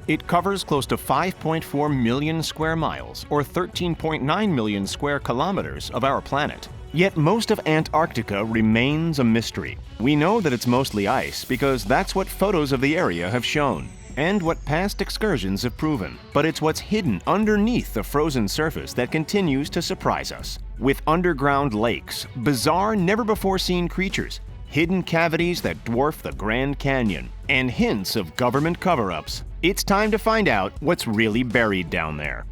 It covers close to 5.4 million square miles, or 13.9 million square kilometers of our planet. Yet most of Antarctica remains a mystery. We know that it's mostly ice because that's what photos of the area have shown, and what past excursions have proven. But it's what's hidden underneath the frozen surface that continues to surprise us. With underground lakes, bizarre, never-before-seen creatures, hidden cavities that dwarf the Grand Canyon, and hints of government cover-ups, it's time to find out what's really buried down there.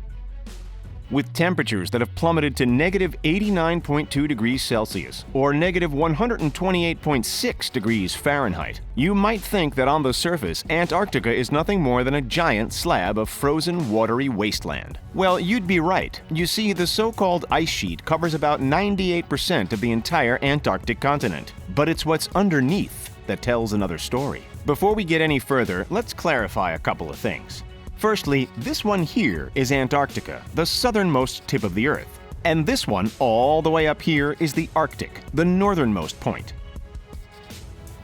With temperatures that have plummeted to negative 89.2 degrees Celsius or negative 128.6 degrees Fahrenheit, you might think that on the surface, Antarctica is nothing more than a giant slab of frozen, watery wasteland. Well, you'd be right. You see, the so-called ice sheet covers about 98% of the entire Antarctic continent. But it's what's underneath that tells another story. Before we get any further, let's clarify a couple of things. Firstly, this one here is Antarctica, the southernmost tip of the Earth. And this one, all the way up here, is the Arctic, the northernmost point.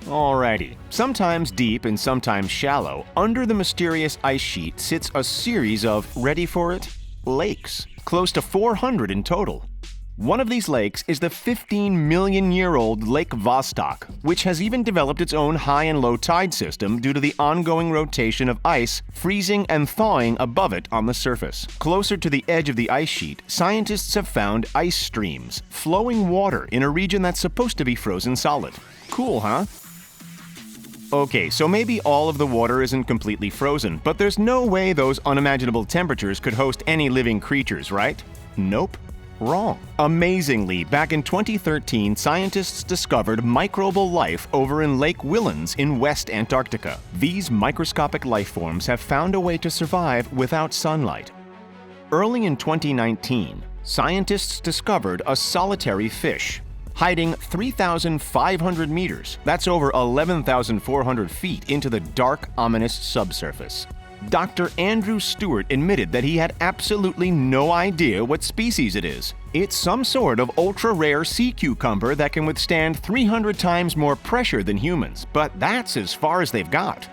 Alrighty, sometimes deep and sometimes shallow, under the mysterious ice sheet sits a series of, ready for it, lakes, close to 400 in total. One of these lakes is the 15-million-year-old Lake Vostok, which has even developed its own high and low tide system due to the ongoing rotation of ice freezing and thawing above it on the surface. Closer to the edge of the ice sheet, scientists have found ice streams, flowing water in a region that's supposed to be frozen solid. Cool, huh? Okay, so maybe all of the water isn't completely frozen, but there's no way those unimaginable temperatures could host any living creatures, right? Nope. Wrong. Amazingly, back in 2013, scientists discovered microbial life over in Lake Whillans in West Antarctica. These microscopic life forms have found a way to survive without sunlight. Early in 2019, scientists discovered a solitary fish, hiding 3,500 meters, that's over 11,400 feet, into the dark, ominous subsurface. Dr. Andrew Stewart admitted that he had absolutely no idea what species it is. It's some sort of ultra-rare sea cucumber that can withstand 300 times more pressure than humans, but that's as far as they've got.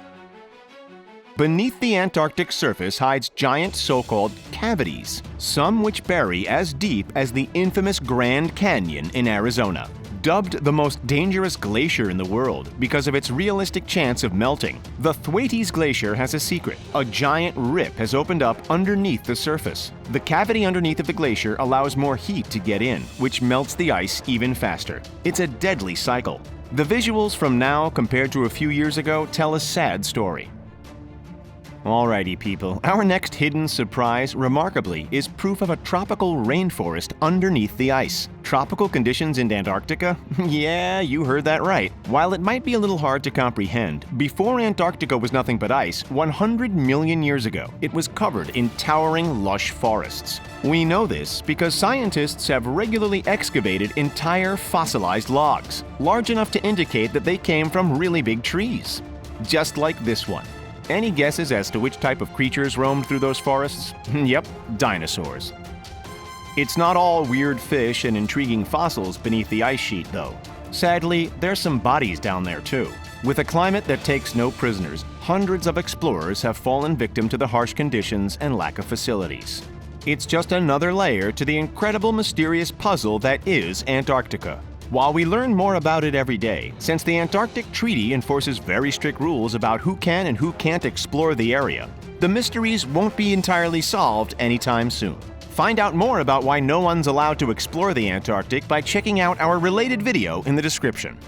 Beneath the Antarctic surface hides giant so-called cavities, some which bury as deep as the infamous Grand Canyon in Arizona. Dubbed the most dangerous glacier in the world because of its realistic chance of melting, the Thwaites Glacier has a secret. A giant rip has opened up underneath the surface. The cavity underneath of the glacier allows more heat to get in, which melts the ice even faster. It's a deadly cycle. The visuals from now compared to a few years ago tell a sad story. Alrighty, people. Our next hidden surprise, remarkably, is proof of a tropical rainforest underneath the ice. Tropical conditions in Antarctica? Yeah, you heard that right. While it might be a little hard to comprehend, before Antarctica was nothing but ice, 100 million years ago, it was covered in towering, lush forests. We know this because scientists have regularly excavated entire fossilized logs, large enough to indicate that they came from really big trees. Just like this one. Any guesses as to which type of creatures roamed through those forests? Yep, dinosaurs. It's not all weird fish and intriguing fossils beneath the ice sheet, though. Sadly, there's some bodies down there, too. With a climate that takes no prisoners, hundreds of explorers have fallen victim to the harsh conditions and lack of facilities. It's just another layer to the incredible, mysterious puzzle that is Antarctica. While we learn more about it every day, since the Antarctic Treaty enforces very strict rules about who can and who can't explore the area, the mysteries won't be entirely solved anytime soon. Find out more about why no one's allowed to explore the Antarctic by checking out our related video in the description.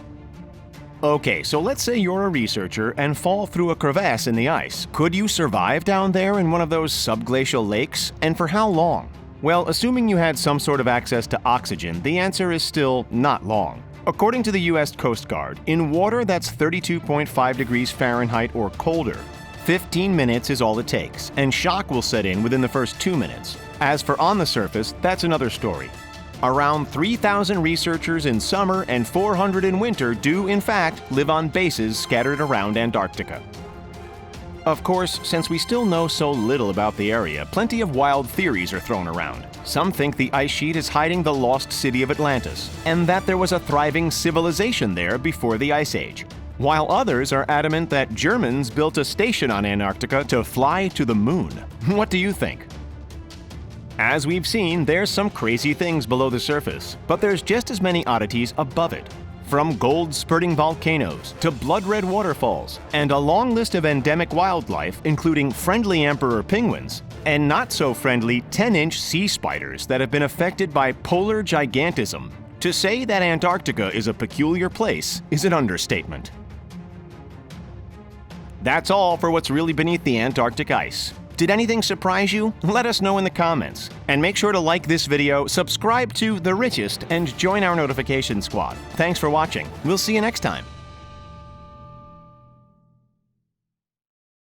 Okay, so let's say you're a researcher and fall through a crevasse in the ice. Could you survive down there in one of those subglacial lakes? And for how long? Well, assuming you had some sort of access to oxygen, the answer is still not long. According to the U.S. Coast Guard, in water that's 32.5 degrees Fahrenheit or colder, 15 minutes is all it takes, and shock will set in within the first 2 minutes. As for on the surface, that's another story. Around 3,000 researchers in summer and 400 in winter do, in fact, live on bases scattered around Antarctica. Of course, since we still know so little about the area, plenty of wild theories are thrown around. Some think the ice sheet is hiding the lost city of Atlantis, and that there was a thriving civilization there before the Ice Age. while others are adamant that Germans built a station on Antarctica to fly to the moon. What do you think? As we've seen, there's some crazy things below the surface, but there's just as many oddities above it. From gold-spurting volcanoes to blood-red waterfalls, and a long list of endemic wildlife, including friendly emperor penguins and not-so-friendly 10-inch sea spiders that have been affected by polar gigantism. To say that Antarctica is a peculiar place is an understatement. That's all for what's really beneath the Antarctic ice. Did anything surprise you? Let us know in the comments. And make sure to like this video, subscribe to The Richest, and join our notification squad. Thanks for watching. We'll see you next time.